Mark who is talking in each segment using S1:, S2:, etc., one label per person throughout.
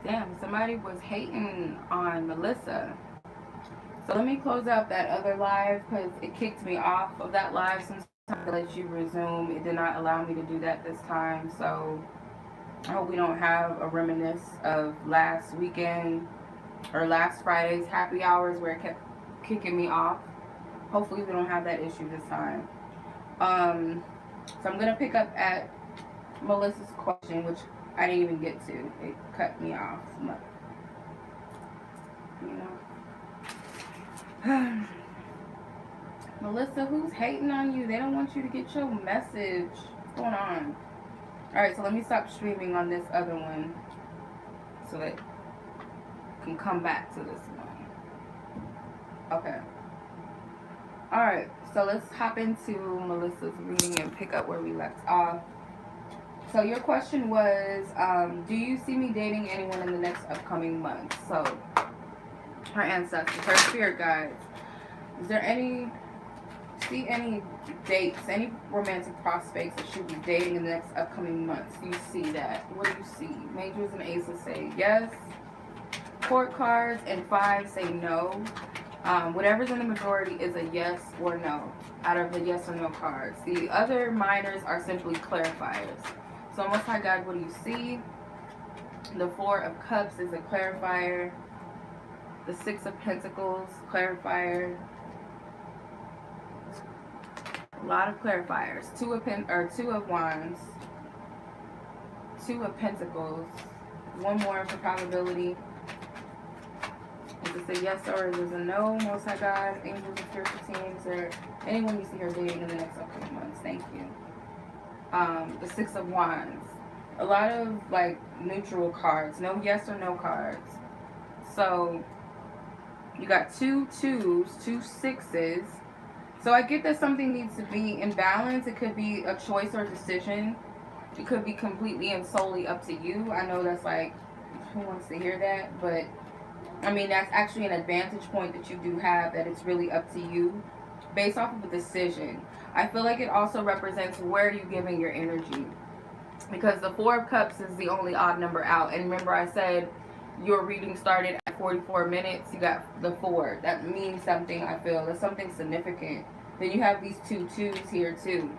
S1: Damn, somebody was hating on Melissa. So let me close out that other live because it kicked me off of that live. Sometimes it lets you resume. It did not allow me to do that this time. So I hope we don't have a reminiscence of last weekend or last Friday's happy hours where it kept kicking me off. Hopefully we don't have that issue this time. So I'm gonna pick up at Melissa's question, which I didn't even get to. It cut me off. You know. Melissa, who's hating on you? They don't want you to get your message. What's going on? Alright, so let me stop streaming on this other one so that I can come back to this one. Okay. Alright, so let's hop into Melissa's reading and pick up where we left off. So your question was, do you see me dating anyone in the next upcoming months? So, her ancestors, her spirit guides. Is there any dates, any romantic prospects that you'll be dating in the next upcoming months? Do you see that? What do you see? Majors and aces say yes. Court cards and fives say no. Whatever's in the majority is a yes or no out of the yes or no cards. The other minors are simply clarifiers. So Most High God, what do you see? The Four of Cups is a clarifier. The Six of Pentacles, clarifier. A lot of clarifiers. Two of Wands. Two of Pentacles. One more for probability. Is this a yes or is this a no? Most High God, angels and spiritual teams, or anyone you see her dating in the next upcoming months. Thank you. The Six of Wands. A lot of like neutral cards. No yes or no cards. So you got two twos, two sixes. So I get that something needs to be in balance. It could be a choice or decision. It could be completely and solely up to you. I know that's like, who wants to hear that? But I mean, that's actually an advantage point that you do have, that it's really up to you based off of a decision. I feel like it also represents where you're giving your energy, because the Four of Cups is the only odd number out. And remember I said your reading started at 44 minutes. You got the 4. That means something, I feel. That's something significant. Then you have these two twos here too.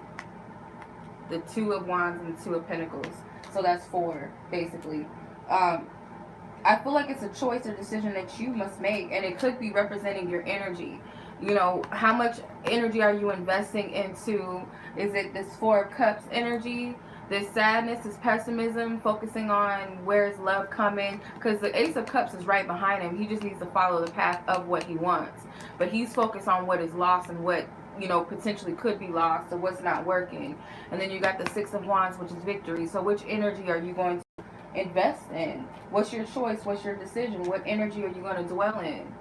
S1: The Two of Wands and the Two of Pentacles. So that's 4, basically. I feel like it's a choice or decision that you must make, and it could be representing your energy. You know, how much energy are you investing into? Is it this Four of Cups energy? This sadness, this pessimism, focusing on where's love coming? Because the Ace of Cups is right behind him. He just needs to follow the path of what he wants. But he's focused on what is lost and what, you know, potentially could be lost, or what's not working. And then you got the Six of Wands, which is victory. So which energy are you going to invest in? What's your choice? What's your decision? What energy are you going to dwell in?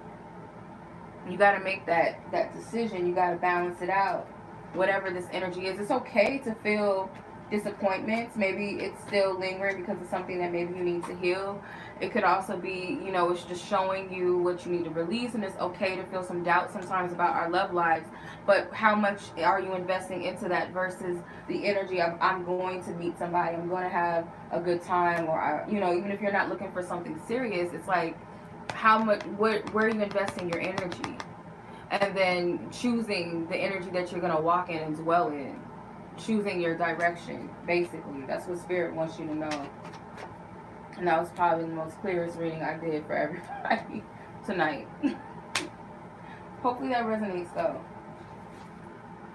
S1: You got to make that decision. You got to balance it out. Whatever this energy is, it's okay to feel disappointments. Maybe it's still lingering because of something that maybe you need to heal. It could also be, you know, it's just showing you what you need to release, and it's okay to feel some doubt sometimes about our love lives. But how much are you investing into that versus the energy of, I'm going to meet somebody, I'm going to have a good time, or you know, even if you're not looking for something serious, it's like, how much, where are you investing your energy? And then choosing the energy that you're going to walk in and dwell in. Choosing your direction, basically. That's what Spirit wants you to know. And that was probably the most clearest reading I did for everybody tonight. Hopefully that resonates though.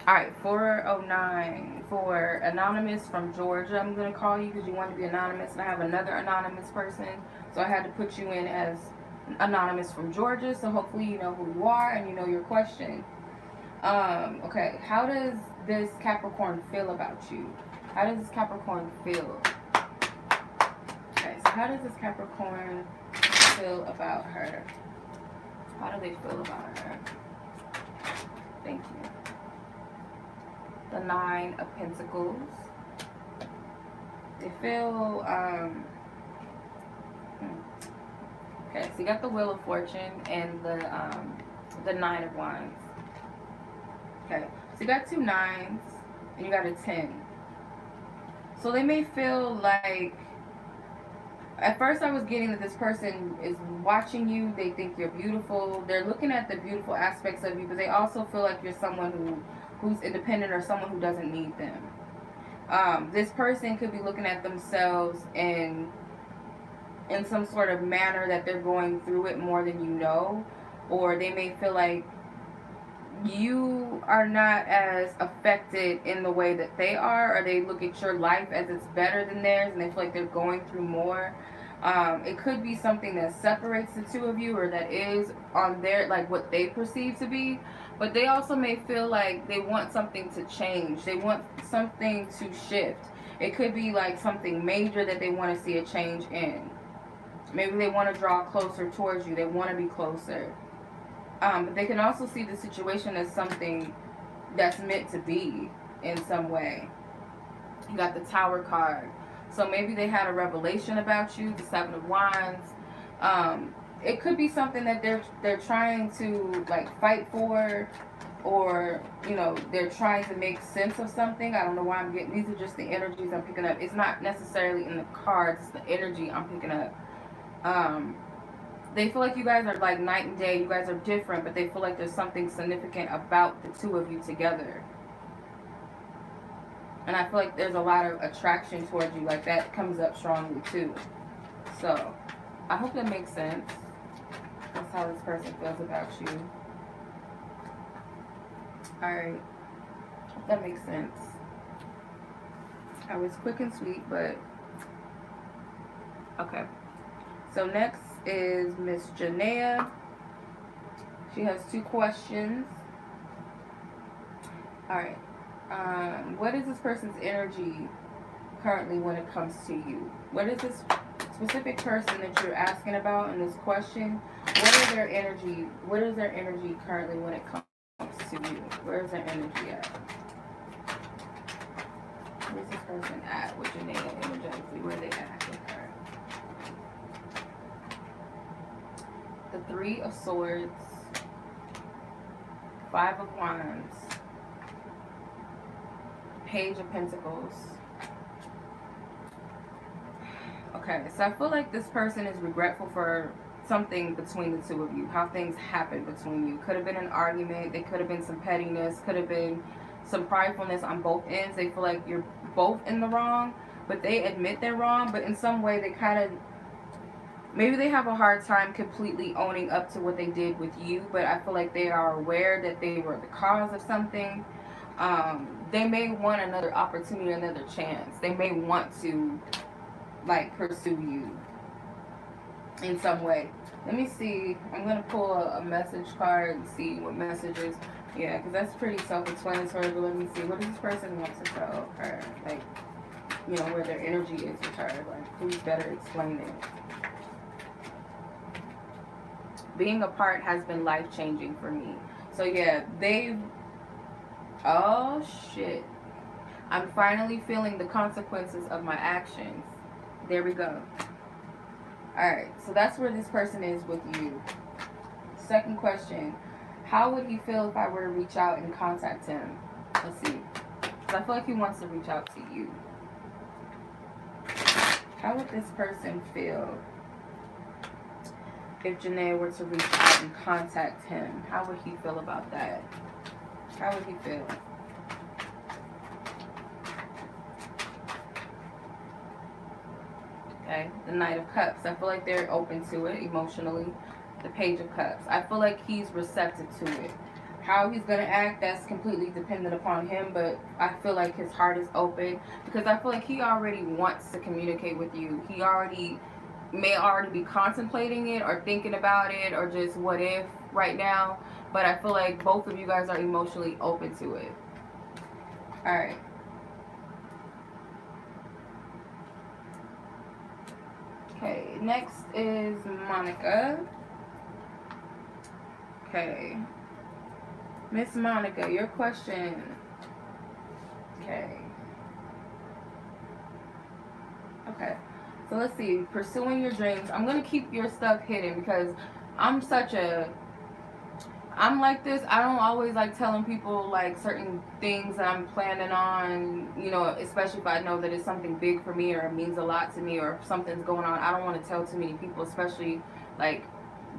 S1: Alright, 409 for Anonymous from Georgia. I'm going to call you because you want to be anonymous, and I have another anonymous person, so I had to put you in as Anonymous from Georgia. So hopefully you know who you are and you know your question. Okay, how does this Capricorn feel about you? How does this Capricorn feel? Okay, so how does this Capricorn feel about her? How do they feel about her? Thank you. The Nine of Pentacles. They feel, okay, so you got the Wheel of Fortune and the Nine of Wands. Okay, so you got 2 9s and you got a 10. So they may feel like At first I was getting that this person is watching you. They think you're beautiful. They're looking at the beautiful aspects of you, but they also feel like you're someone who's independent or someone who doesn't need them. This person could be looking at themselves in some sort of manner that they're going through it more than you know, or they may feel like you are not as affected in the way that they are, or they look at your life as it's better than theirs and they feel like they're going through more. It could be something that separates the two of you, or that is on their, like, what they perceive to be, but they also may feel like they want something to change. They want something to shift. It could be like something major that they want to see a change in. Maybe they want to draw closer towards you. They want to be closer. But they can also see the situation as something that's meant to be in some way. You got the Tower card. So maybe they had a revelation about you, the Seven of Wands. It could be something that they're trying to, like, fight for, or, you know, they're trying to make sense of something. I don't know why I'm getting, these are just the energies I'm picking up. It's not necessarily in the cards, it's the energy I'm picking up. They feel like you guys are like night and day. You guys are different, but they feel like there's something significant about the two of you together. And I feel like there's a lot of attraction towards you. Like, that comes up strongly too. So, I hope that makes sense. That's how this person feels about you. Alright. Hope that makes sense. I was quick and sweet, but... okay. So next is Miss Janaya. She has 2 questions. Alright. What is this person's energy currently when it comes to you? What is this specific person that you're asking about in this question? What is their energy currently when it comes to you? Where is their energy at? Where's this person at with Janaya energetically? Where are they at with her? The 3 of Swords, 5 of Wands, Page of Pentacles. Okay, so I feel like this person is regretful for something between the two of you, how things happened between you. Could have been an argument, there could have been some pettiness, could have been some pridefulness on both ends. They feel like you're both in the wrong, but they admit they're wrong, but in some way they kind of, maybe they have a hard time completely owning up to what they did with you, but I feel like they are aware that they were the cause of something. They may want another opportunity, another chance. They may want to, like, pursue you in some way. Let me see. I'm going to pull a message card and see what messages. Yeah, because that's pretty self-explanatory, but let me see. What does this person want to tell her? Like, you know, where their energy is with her. Like, who's better explaining? Being apart has been life-changing for me. So, yeah, oh, shit. I'm finally feeling the consequences of my actions. There we go. Alright, so that's where this person is with you. Second question. How would he feel if I were to reach out and contact him? Let's see. Because I feel like he wants to reach out to you. How would this person feel if Janaya were to reach out and contact him? How would he feel about that? How would he feel? Okay, the Knight of Cups. I feel like they're open to it emotionally. The Page of Cups. I feel like he's receptive to it. How he's going to act, that's completely dependent upon him, but I feel like his heart is open because I feel like he already wants to communicate with you. He may already be contemplating it or thinking about it or just what if right now, but I feel like both of you guys are emotionally open to it. Alright. Okay, next is Monica. Okay. Miss Monica, your question. Okay. Okay. So let's see. Pursuing your dreams. I'm going to keep your stuff hidden because I'm such a I'm like this. I don't always like telling people like certain things that I'm planning on, you know, especially if I know that it's something big for me or it means a lot to me or if something's going on. I don't want to tell too many people, especially like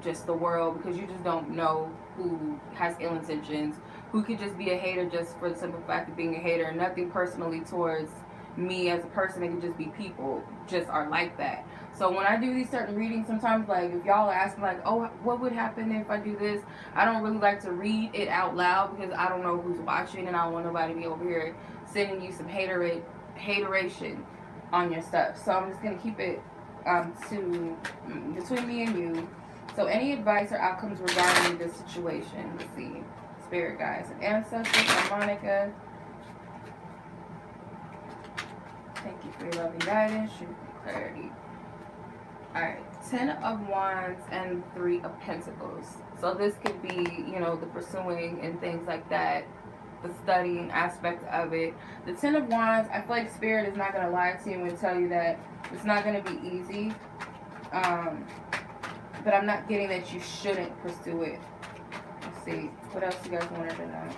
S1: just the world, because you just don't know who has ill intentions, who could just be a hater just for the simple fact of being a hater. Nothing personally towards me as a person. It could just be people just are like that. So when I do these certain readings, sometimes like if y'all are asking like, oh, what would happen if I do this? I don't really like to read it out loud because I don't know who's watching and I don't want nobody to be over here sending you some hateration on your stuff. So I'm just gonna keep it to between me and you. So any advice or outcomes regarding this situation? Let's see. Spirit guides and ancestors, harmonica. Thank you for your loving guidance, truth and clarity. Alright, 10 of Wands and 3 of Pentacles. So this could be, you know, the pursuing and things like that, the studying aspect of it. The 10 of Wands, I feel like Spirit is not going to lie to you and tell you that it's not going to be easy. But I'm not getting that you shouldn't pursue it. Let's see. What else you guys wanted to know?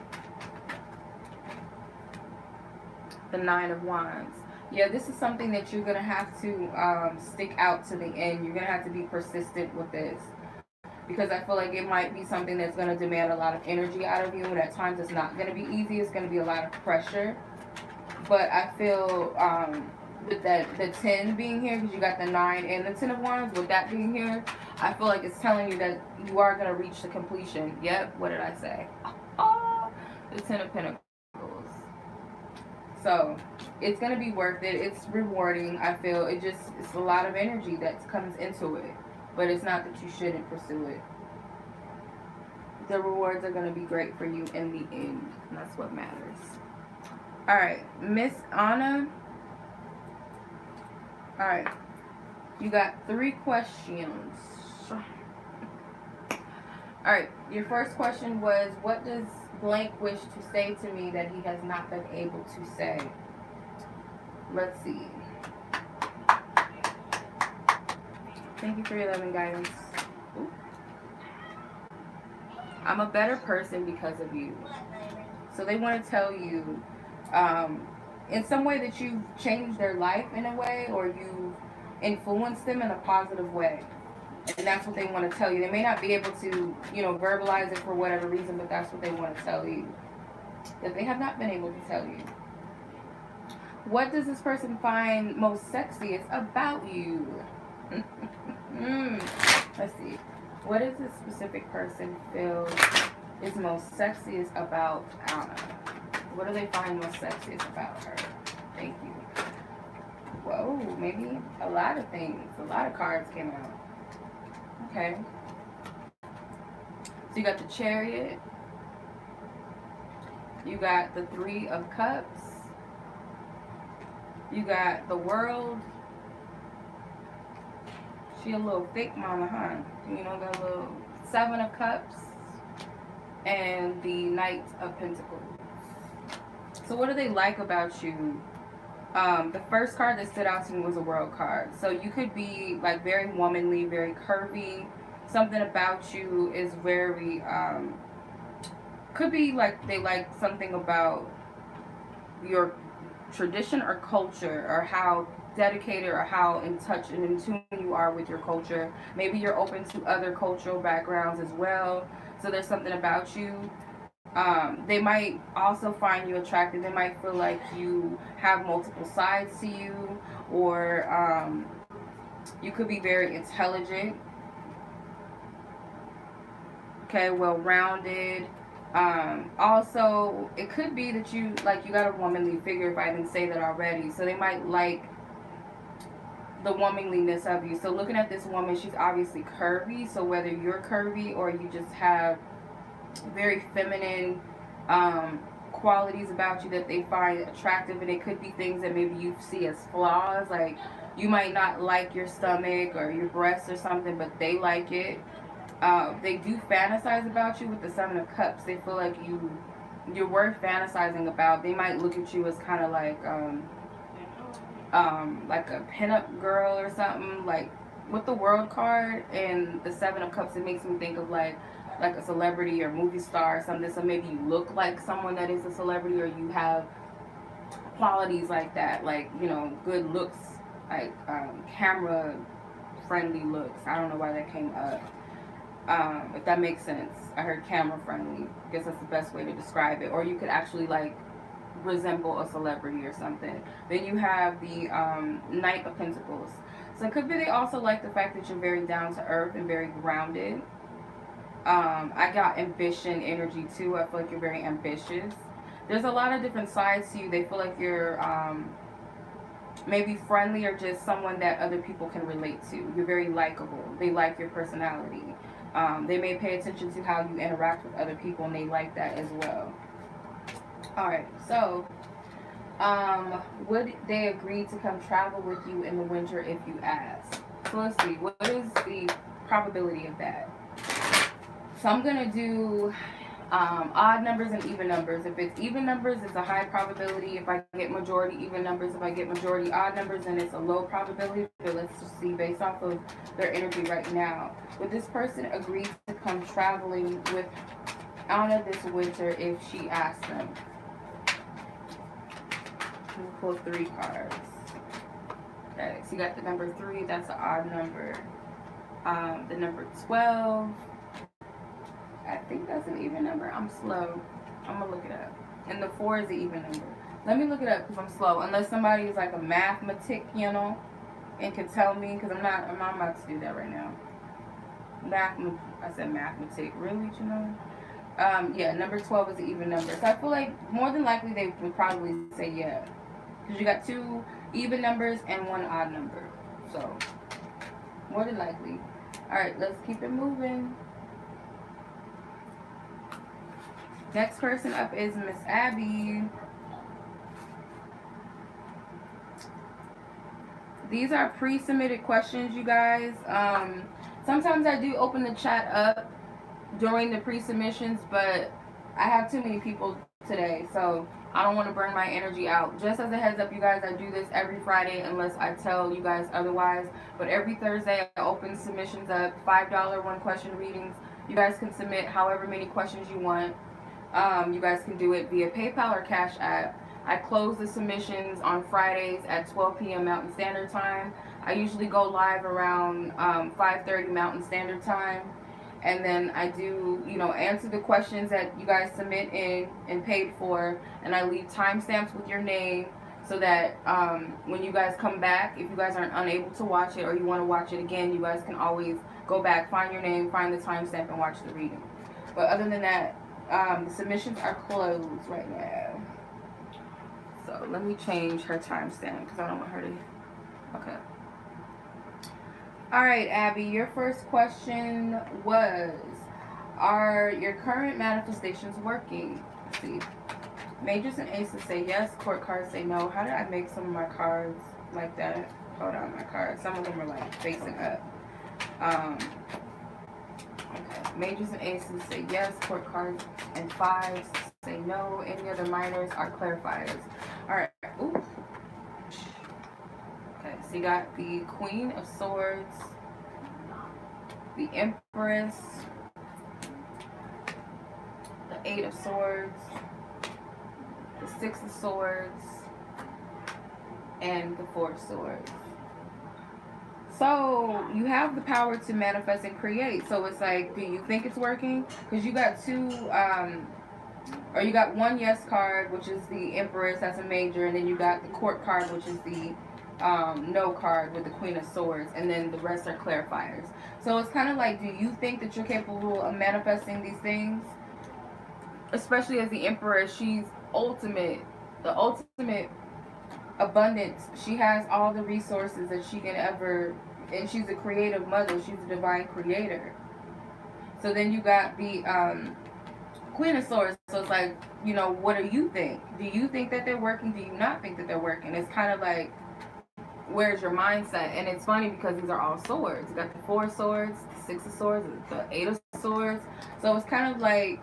S1: The 9 of Wands. Yeah, this is something that you're going to have to stick out to the end. You're going to have to be persistent with this. Because I feel like it might be something that's going to demand a lot of energy out of you. And at times it's not going to be easy. It's going to be a lot of pressure. But I feel with that the 10 being here, because you got the 9 and the 10 of Wands, with that being here, I feel like it's telling you that you are going to reach the completion. Yep, what did I say? The 10 of Pentacles. So it's going to be worth it. It's rewarding. I feel it's a lot of energy that comes into it. But it's not that you shouldn't pursue it. The rewards are going to be great for you in the end. And that's what matters. Alright, Miss Anna. Alright. You got 3 questions. Alright, your first question was, what does blank wish to say to me that he has not been able to say? Let's see. Thank you for your loving guidance. Ooh. I'm a better person because of you. So they want to tell you in some way that you've changed their life in a way, or you've influenced them in a positive way. And that's what they want to tell you. They may not be able to, you know, verbalize it for whatever reason, but that's what they want to tell you. That they have not been able to tell you. What does this person find most sexiest about you? Let's see. What does this specific person feel is most sexiest about Anna? What do they find most sexiest about her? Thank you. Whoa, maybe a lot of things. A lot of cards came out. Okay. So you got the Chariot. You got the 3 of Cups. You got the World. She a little thick mama, huh? You know, got a little 7 of Cups. And the Knight of Pentacles. So what do they like about you? The first card that stood out to me was a World card. So you could be like very womanly, very curvy. Something about you is very, could be like they like something about your tradition or culture, or how dedicated or how in touch and in tune you are with your culture. Maybe you're open to other cultural backgrounds as well. So there's something about you. They might also find you attractive. They might feel like you have multiple sides to you, or you could be very intelligent, okay, well-rounded. Also, it could be that you got a womanly figure, if I didn't say that already. So they might like the womanliness of you. So looking at this woman, she's obviously curvy. So whether you're curvy or you just have very feminine qualities about you that they find attractive, and it could be things that maybe you see as flaws, like you might not like your stomach or your breasts or something, but they like it. They do fantasize about you with the 7 of Cups. They feel like you're worth fantasizing about. They might look at you as kind of like a pinup girl or something. Like with the World card and the 7 of Cups, it makes me think of like like a celebrity or movie star or something, so maybe you look like someone that is a celebrity, or you have qualities like that, like, you know, good looks, like camera friendly looks. I don't know why that came up. If that makes sense. I heard camera friendly. I guess that's the best way to describe it. Or you could actually like resemble a celebrity or something. Then you have the Knight of Pentacles. So it could be they also like the fact that you're very down to earth and very grounded. I got ambition energy too. I feel like you're very ambitious. There's a lot of different sides to you. They feel like you're maybe friendly, or just someone that other people can relate to. You're very likable. They like your personality. They may pay attention to how you interact with other people, and they like that as well. Alright, so would they agree to come travel with you in the winter if you ask? So let's see, what is the probability of that? So I'm going to do odd numbers and even numbers. If it's even numbers, it's a high probability. If I get majority even numbers, if I get majority odd numbers, then it's a low probability. But let's just see based off of their energy right now. Would this person agree to come traveling with Anna this winter if she asks them? We'll pull 3 cards. Okay, so you got the number 3, that's an odd number. The number 12, I think that's an even number. I'm slow. I'm gonna look it up. And the 4 is the even number. Let me look it up because I'm slow. Unless somebody is like a mathematician, you know, and can tell me, because I'm not about to do that right now. I said mathematic. Really, you know? Yeah, number 12 is the even number. So I feel like more than likely they would probably say yeah. Because you got 2 even numbers and 1 odd number. So, more than likely. Alright, let's keep it moving. Next person up is Miss Abby. These are pre-submitted questions, you guys. Sometimes I do open the chat up during the pre-submissions, but I have too many people today, so I don't want to burn my energy out. Just as a heads up, you guys, I do this every Friday unless I tell you guys otherwise. But every Thursday, I open submissions up. $5 one-question readings. You guys can submit however many questions you want. You guys can do it via PayPal or Cash App. I close the submissions on Fridays at 12 p.m. Mountain Standard Time. I usually go live around 5:30 Mountain Standard Time. And then I do, you know, answer the questions that you guys submit in and paid for. And I leave timestamps with your name so that when you guys come back, if you guys aren't unable to watch it or you want to watch it again, you guys can always go back, find your name, find the timestamp, and watch the reading. But other than that, the submissions are closed right now. So let me change her timestamp because I don't want her to... Okay. Alright, Abby, your first question was, are your current manifestations working? Let's see. Majors and aces say yes, court cards say no. How did I make some of my cards like that? Hold on, my cards. Some of them are like facing up. Okay. Majors and aces say yes, court cards and fives say no. Any other minors are clarifiers. Alright. Ooh. Okay, so you got the Queen of Swords, the Empress, the 8 of Swords, the 6 of Swords, and the 4 of Swords. So you have the power to manifest and create. So it's like, do you think it's working? Because you got 2, or you got 1 yes card, which is the Empress, that's a major, and then you got the Court card, which is the no card with the Queen of Swords, and then the rest are clarifiers. So it's kind of like, do you think that you're capable of manifesting these things? Especially as the Empress, she's the ultimate abundance. She has all the resources that she can ever, and she's a creative mother. She's a divine creator. So then you got the Queen of Swords. So it's like, you know, what do you think? Do you think that they're working? Do you not think that they're working? It's kind of like, where's your mindset? And it's funny because these are all swords. You got the 4 swords, the 6 of swords, the 8 of swords. So it's kind of like,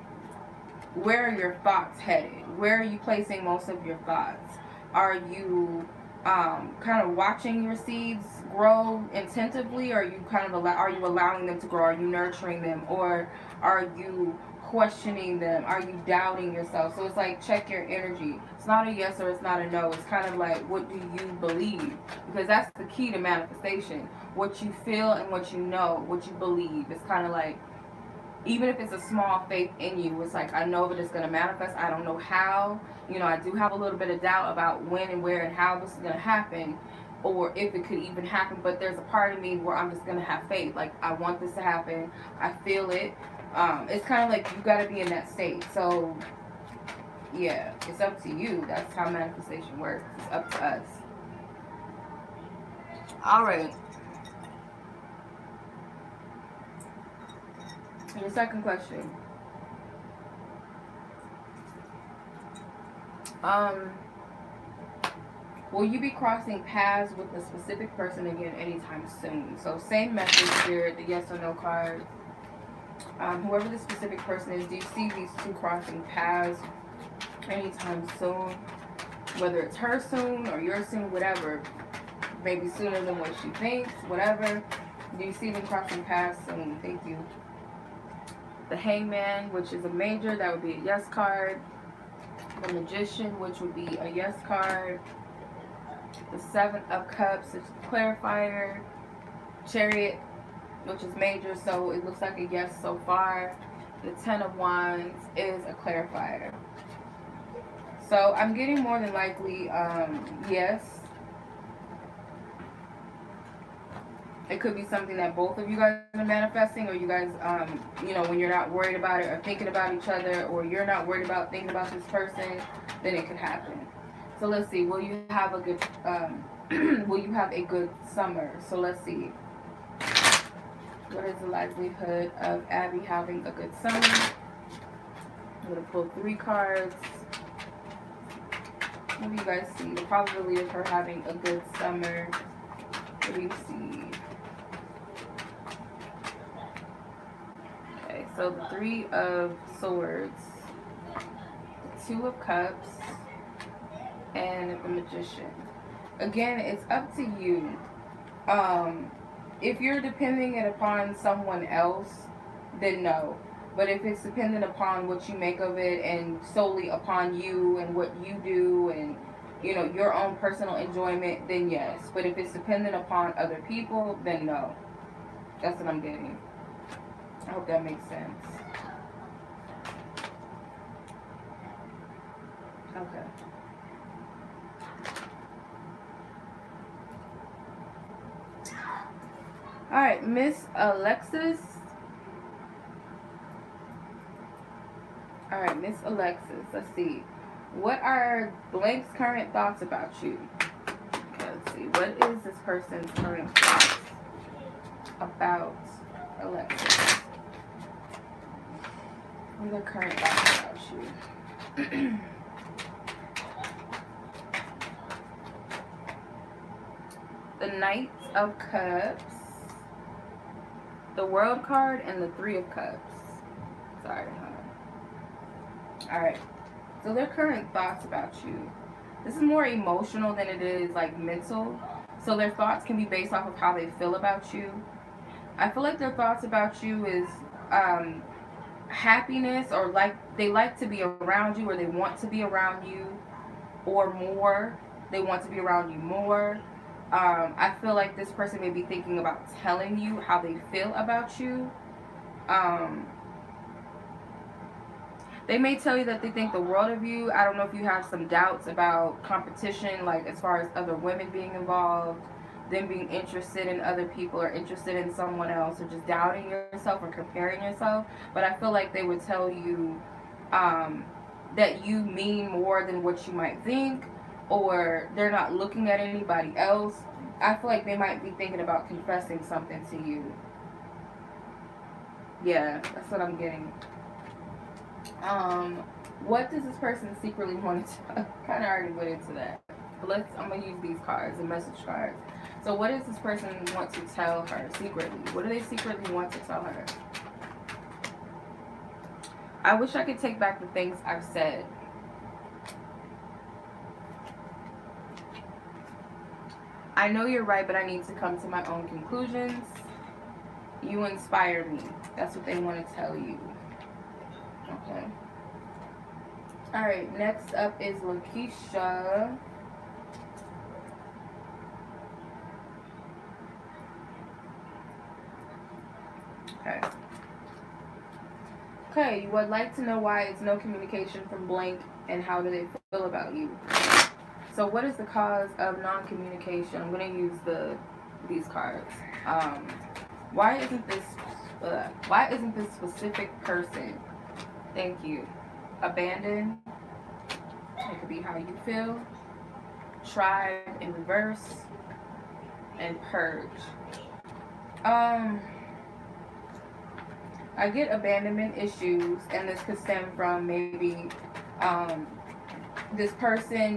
S1: where are your thoughts headed? Where are you placing most of your thoughts? Are you kind of watching your seeds grow intentively, or are you kind of are you allowing them to grow? Are you nurturing them, or are you questioning them? Are you doubting yourself? So it's like, check your energy. It's not a yes or it's not a no. It's kind of like, what do you believe? Because that's the key to manifestation. What you feel and what you know, what you believe. It's kind of like, even if it's a small faith in you, it's like, I know that it's going to manifest. I don't know how. You know, I do have a little bit of doubt about when and where and how this is going to happen, or if it could even happen. But there's a part of me where I'm just going to have faith. Like, I want this to happen. I feel it. It's kind of like, you got to be in that state. So, yeah, it's up to you. That's how manifestation works. It's up to us. All right. And the second question. Will you be crossing paths with a specific person again anytime soon? So same message, Spirit, the yes or no card. Whoever the specific person is, do you see these two crossing paths anytime soon? Whether it's her soon or your soon, whatever. Maybe sooner than what she thinks, whatever. Do you see them crossing paths soon? Thank you. The Hangman, which is a major, that would be a yes card. The Magician, which would be a yes card. The Seven of Cups is a clarifier. Chariot, which is major, so it looks like a yes so far. The Ten of Wands is a clarifier. So I'm getting more than likely yes. It could be something that both of you guys are manifesting, or you guys, you know, when you're not worried about it or thinking about each other, or you're not worried about thinking about this person, then it could happen. So let's see. Will you have a good, will you have a good summer? So let's see. What is the likelihood of Abby having a good summer? I'm going to pull 3 cards. What do you guys see? The probability of her having a good summer. What do you see? Okay, so the 3 of Swords, the 2 of Cups, and the Magician. Again, it's up to you. If you're depending it upon someone else, then no. But if it's dependent upon what you make of it and solely upon you and what you do and, you know, your own personal enjoyment, then yes. But if it's dependent upon other people, then no. That's what I'm getting. I hope that makes sense. Okay. Alright, Miss Alexis. Alright, Miss Alexis. Let's see. What are Blank's current thoughts about you? Okay, let's see. What is this person's current thoughts about Alexis? What are their current thoughts about you? The Knight of Cups, the World card, and the 3 of Cups. Sorry, hold on. Alright, so their current thoughts about you. This is more emotional than it is like mental. So their thoughts can be based off of how they feel about you. I feel like their thoughts about you is happiness, or like they like to be around you, or they want to be around you, or more. They want to be around you more. I feel like this person may be thinking about telling you how they feel about you. They may tell you that they think the world of you. I don't know if you have some doubts about competition, like as far as other women being involved, them being interested in other people or interested in someone else, or just doubting yourself or comparing yourself. But I feel like they would tell you that you mean more than what you might think, or they're not looking at anybody else. I feel like they might be thinking about confessing something to you. Yeah, that's what I'm getting. What does this person secretly want to tell? Kind of already went into that. But I'm going to use these cards, the message cards. So what does this person want to tell her secretly? What do they secretly want to tell her? I wish I could take back the things I've said. I know you're right, but I need to come to my own conclusions. You inspire me. That's what they want to tell you. Okay. Alright, next up is Lakesha. Okay. Okay, you would like to know why it's no communication from blank and how do they feel about you. So what is the cause of non-communication? I'm going to use these cards. Why isn't this specific person, thank you, abandoned? It could be how you feel. Tribe in reverse. And purge. I get abandonment issues, and this could stem from maybe this person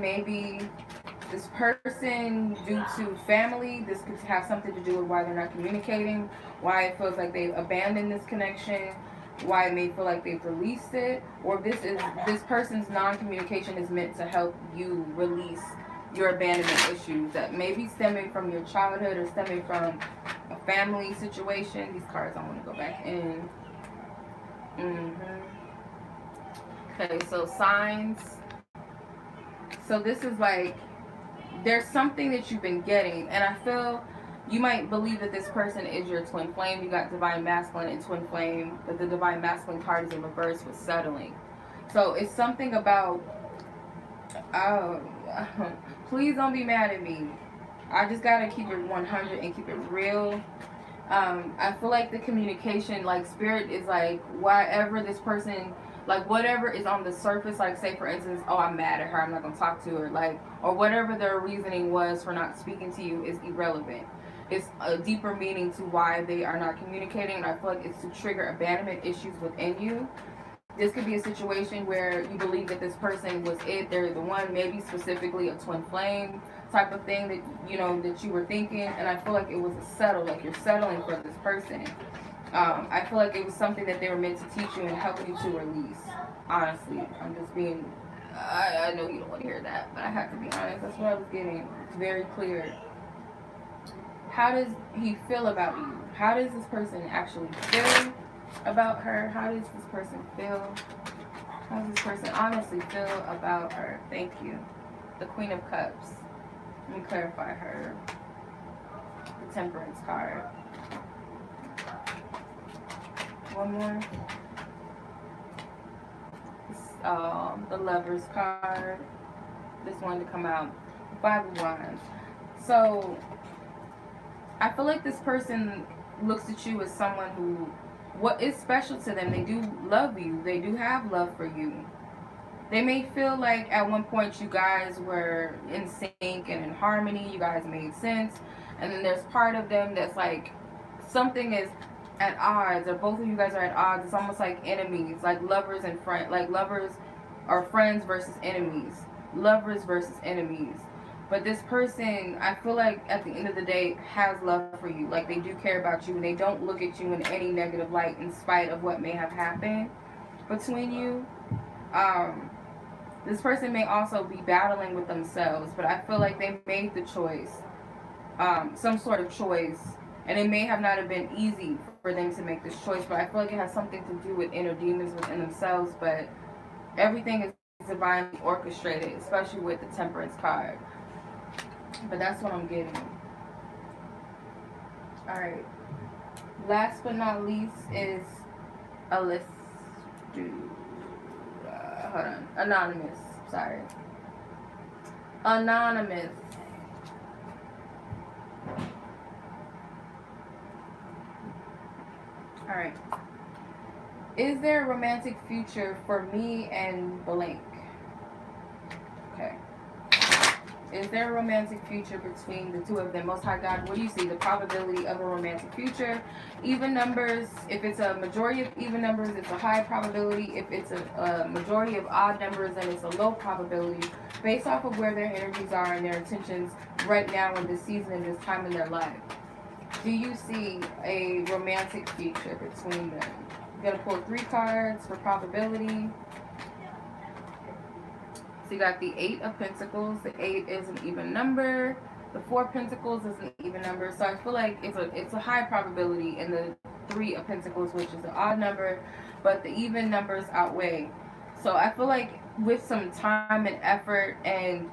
S1: due to family. This could have something to do with why they're not communicating, why it feels like they've abandoned this connection, why it may feel like they've released it, or this person's non-communication is meant to help you release your abandonment issues that may be stemming from your childhood or stemming from a family situation. These cards I want to go back in. Okay, so signs. So this is like, there's something that you've been getting, and I feel you might believe that this person is your twin flame. You got divine masculine and twin flame, but the divine masculine card is in reverse with settling. So it's something about, please don't be mad at me. I just gotta keep it 100 and keep it real. I feel like the communication, like spirit is like, whatever this person, like whatever is on the surface, like say for instance, oh, I'm mad at her, I'm not gonna talk to her, like, or whatever their reasoning was for not speaking to you is irrelevant. It's a deeper meaning to why they are not communicating, and I feel like it's to trigger abandonment issues within you. This could be a situation where you believe that this person was it, they're the one, maybe specifically a twin flame type of thing that that you were thinking, and I feel like it was a settle, like you're settling for this person. I feel like it was something that they were meant to teach you and help you to release. Honestly, I'm just being, I know you don't want to hear that, but I have to be honest. That's what I was getting. It's very clear. How does he feel about you? How does this person actually feel about her? How does this person feel? How does this person honestly feel about her? Thank you. The Queen of Cups. Let me clarify her. The Temperance card. One more. The Lovers card. This one to come out. Five of Wands. So I feel like this person looks at you as someone who, what is special to them, they do love you. They do have love for you. They may feel like at one point you guys were in sync and in harmony. You guys made sense. And then there's part of them that's like something is at odds, or both of you guys are at odds. It's almost like enemies, like lovers and friends, like lovers or friends versus enemies, lovers versus enemies. But this person, I feel like at the end of the day, has love for you. Like they do care about you, and they don't look at you in any negative light in spite of what may have happened between you. This person may also be battling with themselves, but I feel like they made the choice, some sort of choice, and it may have not have been easy for them to make this choice, but I feel like it has something to do with inner demons within themselves, but everything is divinely orchestrated, especially with the Temperance card. But that's what I'm getting. Alright. Last but not least is Alexis. Hold on. Anonymous. Sorry. Anonymous. Alright. Is there a romantic future for me and blank? Okay. Is there a romantic future between the two of them? Most High God, what do you see? The probability of a romantic future. Even numbers, if it's a majority of even numbers, it's a high probability. If it's a majority of odd numbers, then it's a low probability. Based off of where their energies are and their intentions right now in this season and this time in their life. Do you see a romantic future between them? I'm going to pull 3 cards for probability. So you got the 8 of Pentacles. The 8 is an even number. The 4 of Pentacles is an even number, so I feel like it's a high probability, and the 3 of Pentacles, which is an odd number, but the even numbers outweigh. So I feel like with some time and effort, and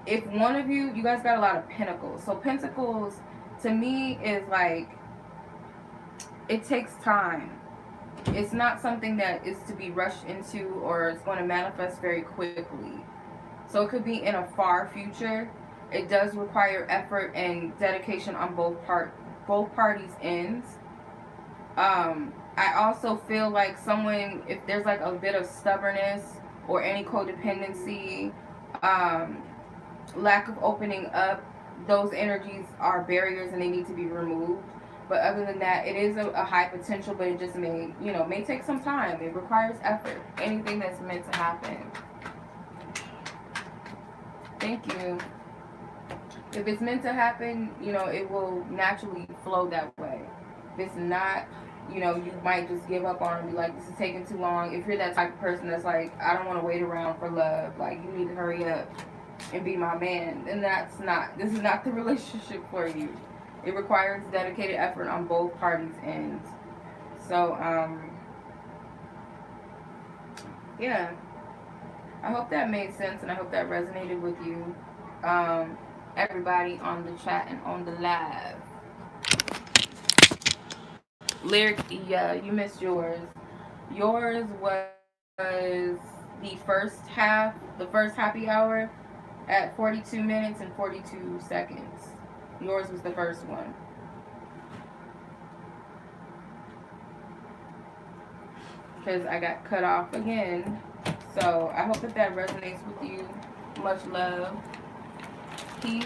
S1: if one of you guys got a lot of Pentacles. So Pentacles to me is like, it takes time. It's not something that is to be rushed into or it's going to manifest very quickly. So it could be in a far future. It does require effort and dedication on both parties' ends. I also feel like someone, if there's like a bit of stubbornness or any codependency, lack of opening up, those energies are barriers and they need to be removed. But other than that, it is a high potential, but it just may take some time. It requires effort. Anything that's meant to happen. Thank you. If it's meant to happen, it will naturally flow that way. If it's not, you might just give up on it and be like, this is taking too long. If you're that type of person that's like, I don't want to wait around for love, like, you need to hurry up and be my man, then this is not the relationship for you. It requires dedicated effort on both parties' ends. So, yeah. I hope that made sense, and I hope that resonated with you. Everybody on the chat and on the live. Lyric, yeah, you missed yours. Yours was the first happy hour at 42 minutes and 42 seconds. Yours was the first one. Because I got cut off again. So I hope that resonates with you. Much love. Peace.